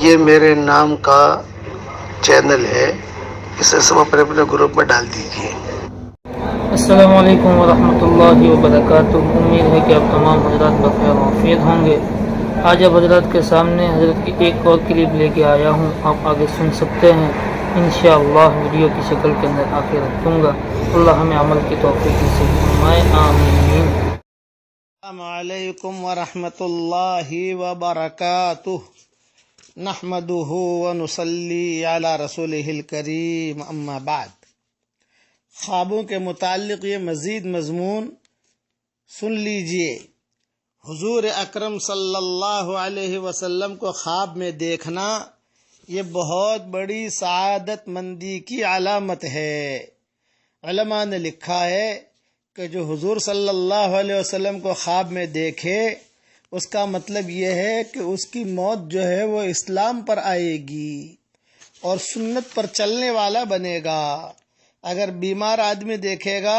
یہ میرے نام کا چینل ہے، اسے سب اپنے اپنے گروپ میں ڈال دیجیے۔ السلام علیکم ورحمۃ اللہ وبرکاتہ۔ امید ہے کہ آپ تمام حضرات بخیر و عافیت ہوں گے۔ آج اب حضرات کے سامنے حضرت کی ایک اور کلپ لے کے آیا ہوں، آپ آگے سن سکتے ہیں انشاءاللہ۔ ویڈیو کی شکل کے اندر آخر رکھوں گا۔ اللہ ہمیں عمل کی توفیق نصیب فرمائے، آمین۔ السلام علیکم ورحمۃ اللہ وبرکاتہ۔ نحمدہ ونصلی علی رسولہ الکریم، اما بعد۔ خوابوں کے متعلق یہ مزید مضمون سن لیجئے۔ حضور اکرم صلی اللہ علیہ وسلم کو خواب میں دیکھنا یہ بہت بڑی سعادت مندی کی علامت ہے۔ علماء نے لکھا ہے کہ جو حضور صلی اللہ علیہ وسلم کو خواب میں دیکھے، اس کا مطلب یہ ہے کہ اس کی موت جو ہے وہ اسلام پر آئے گی اور سنت پر چلنے والا بنے گا۔ اگر بیمار آدمی دیکھے گا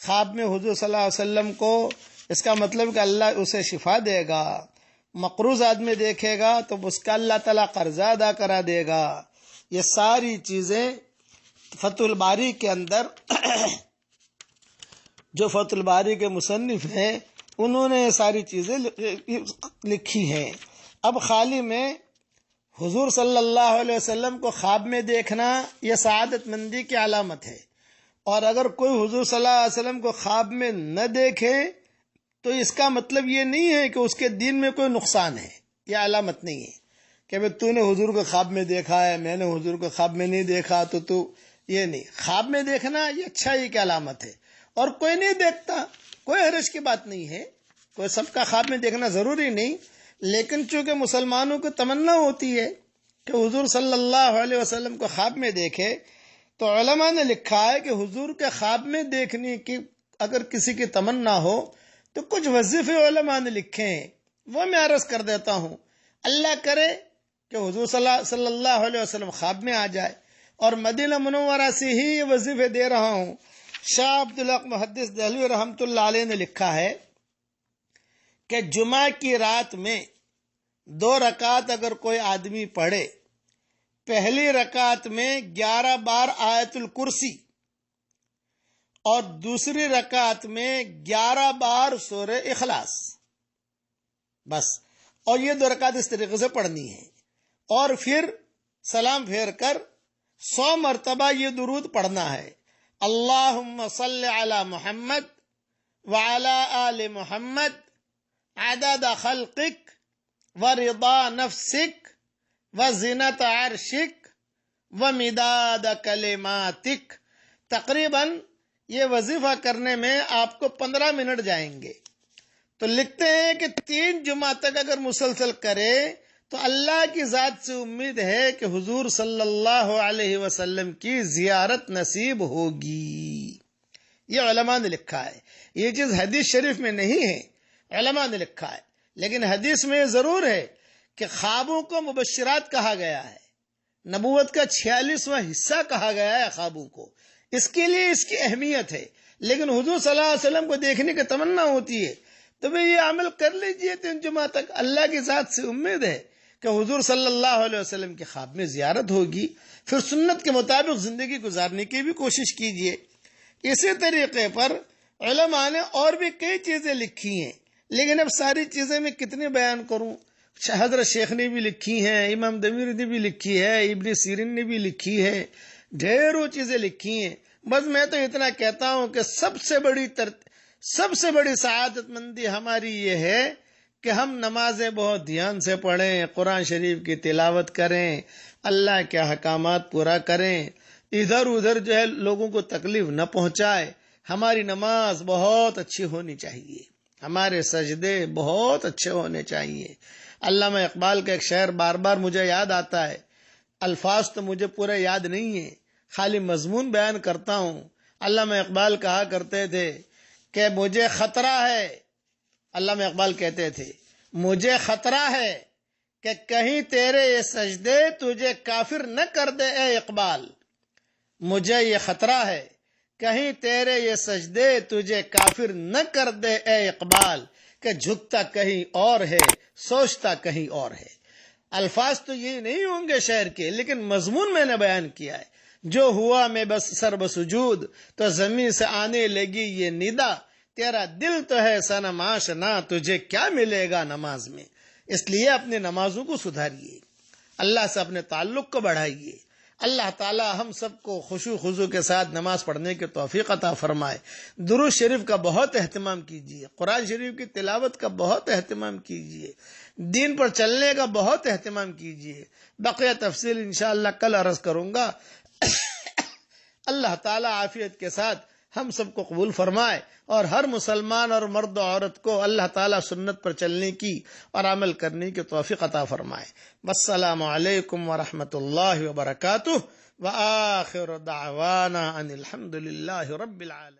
خواب میں حضور صلی اللہ علیہ وسلم کو، اس کا مطلب کہ اللہ اسے شفا دے گا۔ مقروض آدمی دیکھے گا تو اس کا اللہ تعالیٰ قرضہ ادا کرا دے گا۔ یہ ساری چیزیں فتح الباری کے اندر جو فتح الباری کے مصنف ہیں انہوں نے یہ ساری چیزیں لکھی ہیں۔ اب خالی میں حضور صلی اللہ علیہ وسلم کو خواب میں دیکھنا یہ سعادت مندی کی علامت ہے، اور اگر کوئی حضور صلی اللہ علیہ وسلم کو خواب میں نہ دیکھے تو اس کا مطلب یہ نہیں ہے کہ اس کے دین میں کوئی نقصان ہے۔ یہ علامت نہیں ہے کہ بھئی تو نے حضور کو خواب میں دیکھا ہے، میں نے حضور کو خواب میں نہیں دیکھا تو یہ نہیں۔ خواب میں دیکھنا یہ اچھائی کی علامت ہے، اور کوئی نہیں دیکھتا، کوئی حرج کی بات نہیں ہے، کوئی سب کا خواب میں دیکھنا ضروری نہیں۔ لیکن چونکہ مسلمانوں کو تمنا ہوتی ہے کہ حضور صلی اللہ علیہ وسلم کو خواب میں دیکھے، تو علماء نے لکھا ہے کہ حضور کے خواب میں دیکھنے کی اگر کسی کی تمنا ہو تو کچھ وظیفے علماء نے لکھے ہیں، وہ میں عرض کر دیتا ہوں۔ اللہ کرے کہ حضور صلی اللہ علیہ وسلم خواب میں آ جائے، اور مدینہ منورہ سے ہی یہ وظیفے دے رہا ہوں۔ شاہ عبدالحق محدث دہلوی رحمۃ اللہ علیہ نے لکھا ہے کہ جمعہ کی رات میں 2 رکعت اگر کوئی آدمی پڑھے، پہلی رکعت میں 11 بار آیت الکرسی اور دوسری رکعت میں 11 بار سورہ اخلاص، بس، اور یہ 2 رکعت اس طریقے سے پڑھنی ہے، اور پھر سلام پھیر کر 100 مرتبہ یہ درود پڑھنا ہے۔ اللہم صل علی محمد وعلی آل محمد عدد خلقک ورضا نفسک وزنت عرشک ومداد کلماتک۔ تقریباً یہ وظیفہ کرنے میں آپ کو 15 منٹ جائیں گے۔ تو لکھتے ہیں کہ 3 جمعہ تک اگر مسلسل کرے تو اللہ کی ذات سے امید ہے کہ حضور صلی اللہ علیہ وسلم کی زیارت نصیب ہوگی۔ یہ علماء نے لکھا ہے، یہ چیز حدیث شریف میں نہیں ہے، علماء نے لکھا ہے۔ لیکن حدیث میں ضرور ہے کہ خوابوں کو مبشرات کہا گیا ہے، نبوت کا 46واں حصہ کہا گیا ہے خوابوں کو، اس کے لیے اس کی اہمیت ہے۔ لیکن حضور صلی اللہ علیہ وسلم کو دیکھنے کی تمنا ہوتی ہے تو بھئی یہ عمل کر لیجئے 3 جمعہ تک، اللہ کی ذات سے امید ہے کہ حضور صلی اللہ علیہ وسلم کے خواب میں زیارت ہوگی۔ پھر سنت کے مطابق زندگی گزارنے کی بھی کوشش کیجئے۔ اسی طریقے پر علماء نے اور بھی کئی چیزیں لکھی ہیں، لیکن اب ساری چیزیں میں کتنی بیان کروں۔ حضرت شیخ نے بھی لکھی ہیں، امام دمیر نے بھی لکھی ہے، ابن سیرین نے بھی لکھی ہے، ڈھیروں چیزیں لکھی ہیں۔ بس میں تو اتنا کہتا ہوں کہ سب سے بڑی سعادت مندی ہماری یہ ہے کہ ہم نمازیں بہت دھیان سے پڑھیں، قرآن شریف کی تلاوت کریں، اللہ کے احکامات پورا کریں، ادھر ادھر جو ہے لوگوں کو تکلیف نہ پہنچائے۔ ہماری نماز بہت اچھی ہونی چاہیے، ہمارے سجدے بہت اچھے ہونے چاہیے۔ علامہ اقبال کا ایک شعر بار بار مجھے یاد آتا ہے، الفاظ تو مجھے پورے یاد نہیں ہیں، خالی مضمون بیان کرتا ہوں۔ علامہ اقبال کہا کرتے تھے کہ مجھے خطرہ ہے، علامہ اقبال کہتے تھے مجھے خطرہ ہے کہ کہیں تیرے یہ سجدے تجھے کافر نہ کر دے اے اقبال، مجھے یہ خطرہ ہے کہیں تیرے یہ سجدے تجھے کافر نہ کر دے اے اقبال، کہ جھکتا کہیں اور ہے سوچتا کہیں اور ہے۔ الفاظ تو یہ نہیں ہوں گے شعر کے، لیکن مضمون میں نے بیان کیا ہے. جو ہوا میں بس سر بسجود، تو زمین سے آنے لگی یہ ندا، تیرا دل تو ہے صنم آشنا، تجھے کیا ملے گا نماز میں. اس لیے اپنے نمازوں کو سدھاریے، اللہ سے اپنے تعلق کو بڑھائیے. اللہ تعالی ہم سب کو خشوع خضوع کے ساتھ نماز پڑھنے کی توفیق عطا فرمائے. درود شریف کا بہت اہتمام کیجیے، قرآن شریف کی تلاوت کا بہت اہتمام کیجیے، دین پر چلنے کا بہت اہتمام کیجیے. بقیہ تفصیل انشاءاللہ کل عرض کروں گا. اللہ تعالی عافیت کے ساتھ ہم سب کو قبول فرمائے، اور ہر مسلمان اور مرد و عورت کو اللہ تعالی سنت پر چلنے کی اور عمل کرنے کی توفیق عطا فرمائے. والسلام علیکم ورحمۃ اللہ وبرکاتہ، وآخر دعوانا ان الحمد للہ رب العالمین.